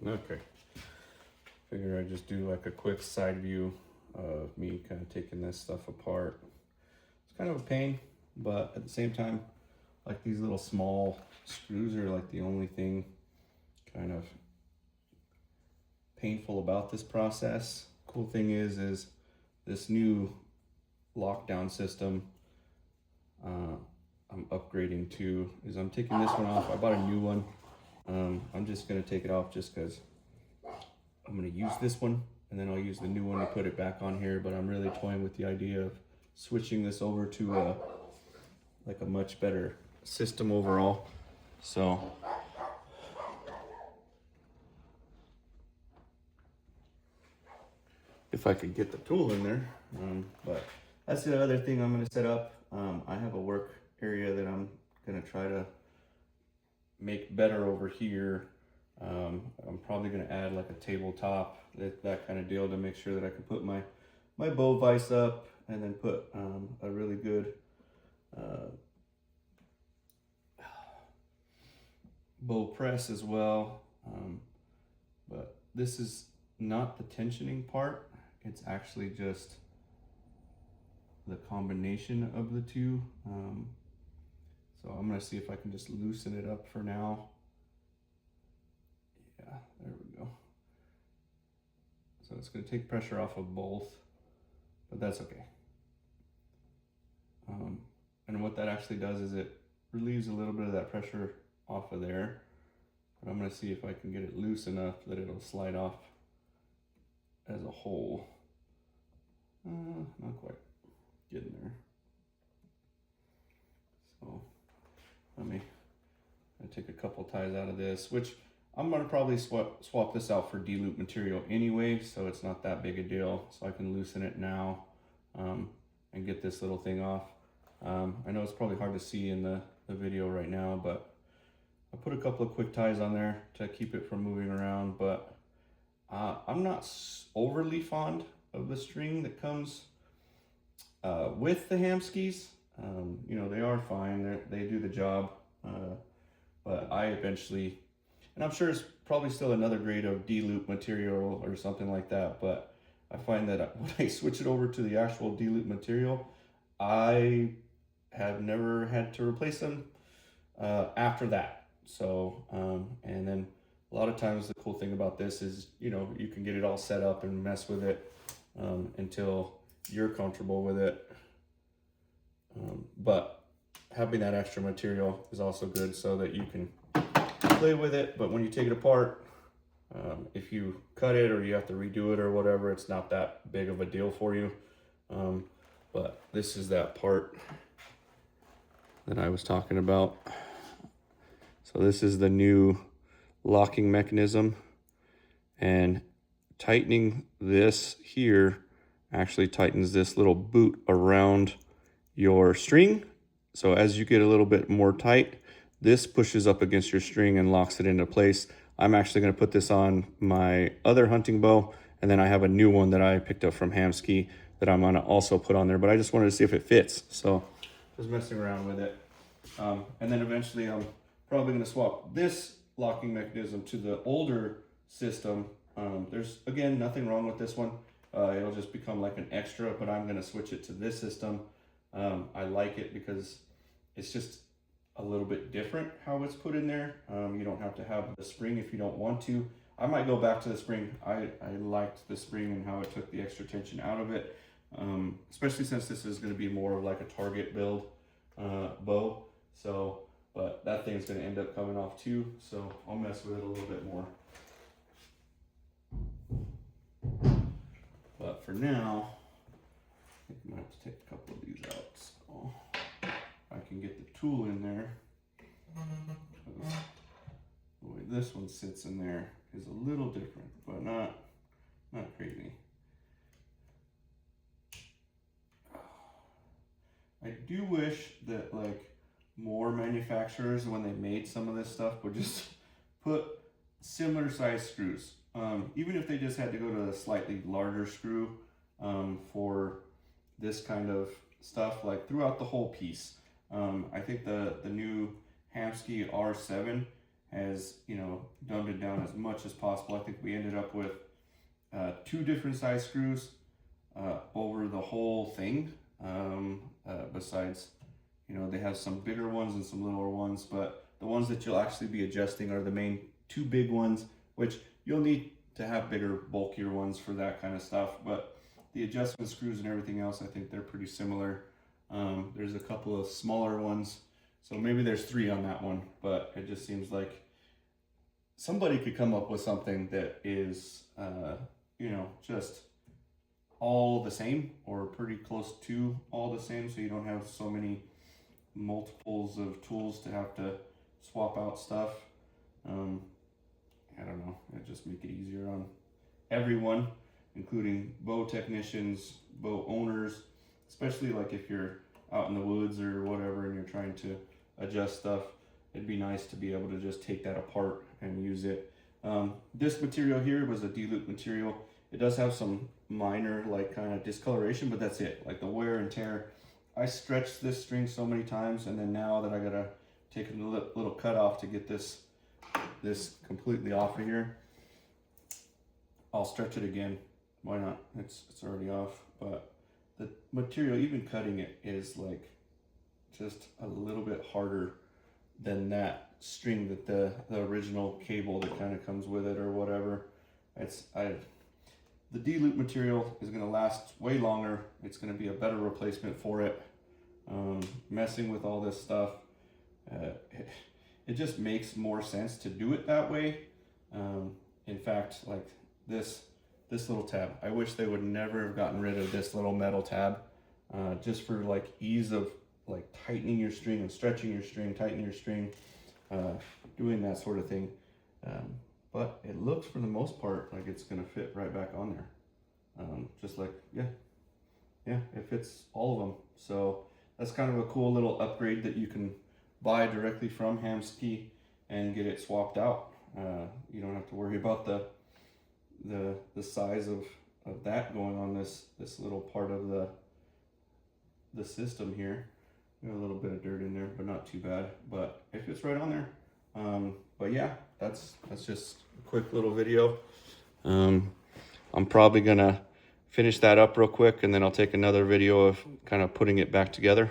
Okay. Figure I'd just do like a quick side view of me kind of taking this stuff apart. It's kind of a pain, but at the same time, like these little small screws are like the only thing kind of painful about this process. Cool thing is this new lockdown system I'm upgrading to is I'm taking this one off. I bought a new one. I'm just gonna take it off just because I'm gonna use this one and then I'll use the new one to put it back on here. But I'm really toying with the idea of switching this over to like a much better system overall. So if I could get the tool in there, but that's the other thing I'm gonna set up. I have a work area that I'm gonna try to make better over here. I'm probably gonna add like a tabletop, that kind of deal, to make sure that I can put my bow vise up and then put a really good bow press as well. But this is not the tensioning part, it's actually just the combination of the two. So I'm gonna see if I can just loosen it up for now. Yeah, there we go. So it's gonna take pressure off of both, but that's okay. And what that actually does is it relieves a little bit of that pressure off of there. But I'm gonna see if I can get it loose enough that it'll slide off as a whole. Not quite getting there. So let me take a couple ties out of this, which I'm gonna probably swap this out for D-loop material anyway, so it's not that big a deal. So I can loosen it now and get this little thing off. I know it's probably hard to see in the video right now, but I put a couple of quick ties on there to keep it from moving around, but I'm not overly fond of the string that comes with the Hamskeas. You know, they are fine, they do the job, but I eventually, and I'm sure it's probably still another grade of D-loop material or something like that, but I find that when I switch it over to the actual D-loop material, I have never had to replace them after that. So, and then a lot of times the cool thing about this is, you know, you can get it all set up and mess with it until you're comfortable with it. But having that extra material is also good so that you can play with it. But when you take it apart, if you cut it or you have to redo it or whatever, it's not that big of a deal for you. But this is that part that I was talking about. So this is the new locking mechanism, and tightening this here actually tightens this little boot around your string. So as you get a little bit more tight, this pushes up against your string and locks it into place. I'm actually going to put this on my other hunting bow, and then I have a new one that I picked up from Hamskea that I'm going to also put on there, but I just wanted to see if it fits. So just messing around with it. And then eventually I'm probably going to swap this locking mechanism to the older system. There's, again, nothing wrong with this one. It'll just become like an extra, but I'm going to switch it to this system. I like it because it's just a little bit different how it's put in there. You don't have to have the spring if you don't want to. I might go back to the spring. I liked the spring and how it took the extra tension out of it, especially since this is going to be more of like a target build bow. So, but that thing's going to end up coming off too, so I'll mess with it a little bit more. But for now, I think I might have to take a couple of these out so I can get the tool in there. The way this one sits in there is a little different, but not crazy. I do wish that like more manufacturers, when they made some of this stuff, would just put similar size screws. Even if they just had to go to a slightly larger screw for this kind of stuff, like throughout the whole piece. I think the new Hamskea R7 has, you know, dumbed it down as much as possible. I think we ended up with 2 different size screws over the whole thing. Besides, you know, they have some bigger ones and some littler ones, but the ones that you'll actually be adjusting are the main 2 big ones, which you'll need to have bigger, bulkier ones for that kind of stuff. But the adjustment screws and everything else, I think they're pretty similar. There's a couple of smaller ones, so maybe there's 3 on that one, but it just seems like somebody could come up with something that is, you know, just all the same or pretty close to all the same, so you don't have so many multiples of tools to have to swap out stuff. I don't know, it just make it easier on everyone, including bow technicians, bow owners, especially like if you're out in the woods or whatever and you're trying to adjust stuff. It'd be nice to be able to just take that apart and use it. This material here was a D-loop material. It does have some minor like kind of discoloration, but that's it, like the wear and tear. I stretched this string so many times, and then now that I gotta take a little cut off to get this completely off of here, I'll stretch it again. Why not? It's already off, but the material, even cutting it, is like just a little bit harder than that string that the original cable that kind of comes with it or whatever. The D-loop material is going to last way longer. It's going to be a better replacement for it. Messing with all this stuff, it just makes more sense to do it that way. In fact, like this little tab, I wish they would never have gotten rid of this little metal tab, just for like ease of like tightening your string and stretching your string, tightening your string, doing that sort of thing. But it looks for the most part like it's gonna fit right back on there. Just like, yeah, it fits all of them. So that's kind of a cool little upgrade that you can buy directly from Hamskea and get it swapped out. You don't have to worry about the size of that going on this little part of the system here. Got a little bit of dirt in there, but not too bad. But it fits right on there. But yeah, that's just a quick little video. I'm probably gonna finish that up real quick, and then I'll take another video of kind of putting it back together.